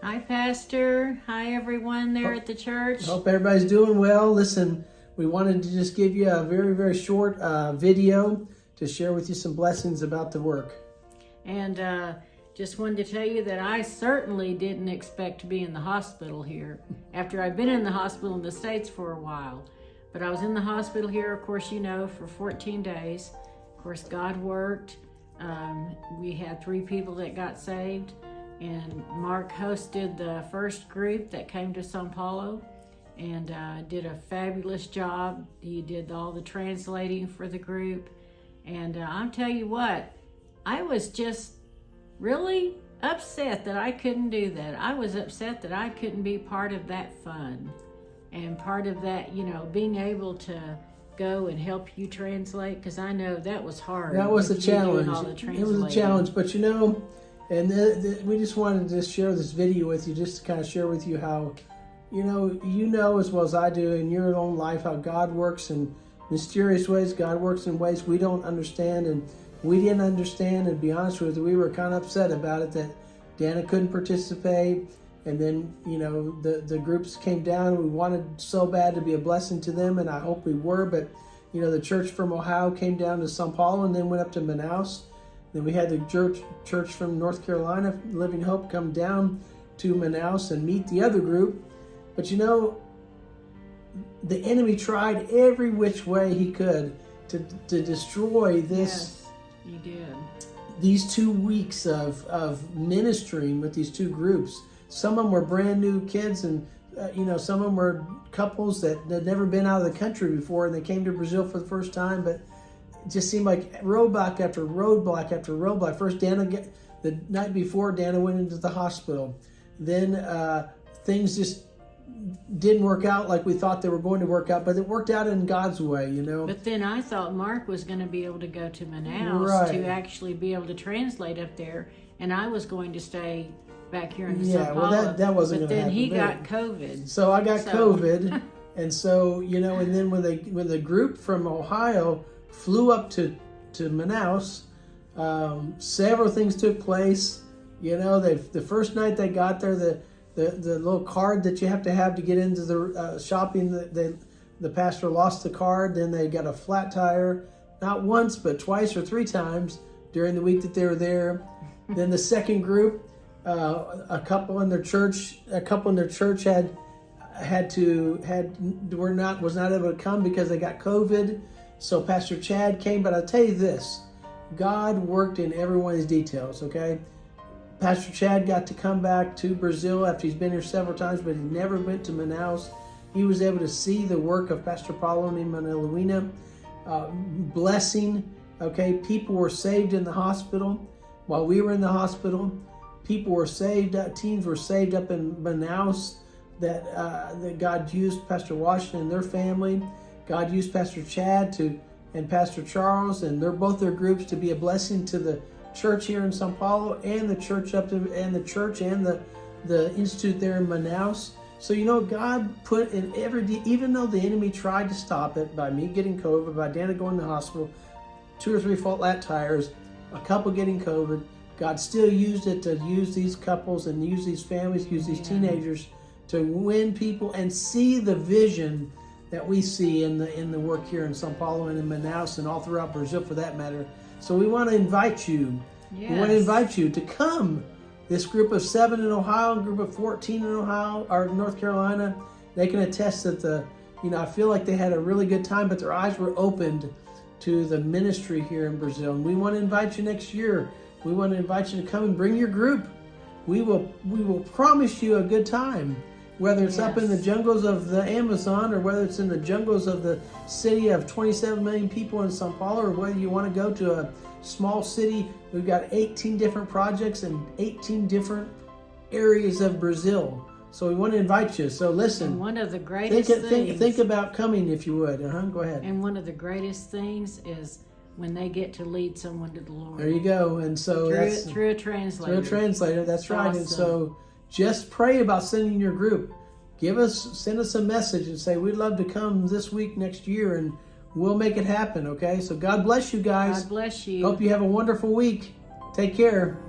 Hi, Pastor. Hi, everyone there at the church. Hope everybody's doing well. Listen, we wanted to just give you a very, very short video to share with you some blessings about the work. And just wanted to tell you that I certainly didn't expect to be in the hospital here after I've been in the hospital in the States for a while. But I was in the hospital here, of course, you know, for 14 days. Of course, God worked. We had 3 people that got saved. And Mark hosted the first group that came to Sao Paulo and did a fabulous job. He did all the translating for the group. And I'll tell you what, I was just really upset that I couldn't do that. I was upset that I couldn't be part of that fun and part of that, you know, being able to go and help you translate, because I know that was hard. That was a challenge. It was a challenge, but you know, and we just wanted to share this video with you, just to kind of share with you how, you know as well as I do in your own life, how God works in mysterious ways. God works in ways we don't understand, and we didn't understand. And to be honest with you, we were kind of upset about it that Dana couldn't participate. And then, you know, the groups came down. We wanted so bad to be a blessing to them, and I hope we were. But, you know, the church from Ohio came down to Sao Paulo and then went up to Manaus. Then we had the church from North Carolina, Living Hope, come down to Manaus and meet the other group. But, you know, the enemy tried every which way he could to destroy this. Yes, he did. These 2 weeks of ministering with these 2 groups. Some of them were brand new kids, and you know, some of them were couples that had never been out of the country before, and they came to Brazil for the first time. But it just seemed like roadblock after roadblock after roadblock. First, the night before, Dana went into the hospital. Then things just didn't work out like we thought they were going to work out, but it worked out in God's way, you know. But then I thought Mark was going to be able to go to Manaus to actually be able to translate up there, and I was going to stay back here in Sao Paulo. Well, that wasn't going to happen. But then he got COVID. So I got COVID, and so, you know, and then when the group from Ohio flew up to Manaus, several things took place. You know, the first night they got there, the little card that you have to get into the shopping, the pastor lost the card. Then they got a flat tire, not once but twice or 3 times during the week that they were there. Then the second group, a couple in their church was not able to come because they got COVID. So Pastor Chad came, but I'll tell you this, God worked in every one of these details, okay? Pastor Chad got to come back to Brazil after he's been here several times, but he never went to Manaus. He was able to see the work of Pastor Paulo and Manuelina, blessing, okay? People were saved in the hospital. While we were in the hospital, people were saved, teens were saved up in Manaus, that God used Pastor Washington and their family. God used Pastor Chad and Pastor Charles and both their groups to be a blessing to the church here in Sao Paulo and the church and the institute there in Manaus. So, you know, God put in even though the enemy tried to stop it by me getting COVID, by Dana going to the hospital, 2 or 3 flat tires, a couple getting COVID, God still used it to use these couples and use these families, use these teenagers to win people and see the vision that we see in the work here in Sao Paulo and in Manaus and all throughout Brazil for that matter. So we want to invite you. Yes. We want to invite you to come. This group of 7 in Ohio, group of 14 in Ohio or North Carolina, they can attest that I feel like they had a really good time, but their eyes were opened to the ministry here in Brazil. And we want to invite you next year. We want to invite you to come and bring your group. We will promise you a good time. Whether it's up in the jungles of the Amazon or whether it's in the jungles of the city of 27 million people in Sao Paulo, or whether you want to go to a small city, we've got 18 different projects in 18 different areas of Brazil. So we want to invite you. So listen. And one of the greatest things. Think about coming if you would. Go ahead. And one of the greatest things is when they get to lead someone to the Lord. There you go. And so through a translator. Through a translator, that's right. Awesome. And so just pray about sending your group. Send us a message and say, we'd love to come this week next year, and we'll make it happen, okay? So God bless you guys. God bless you. Hope you have a wonderful week. Take care.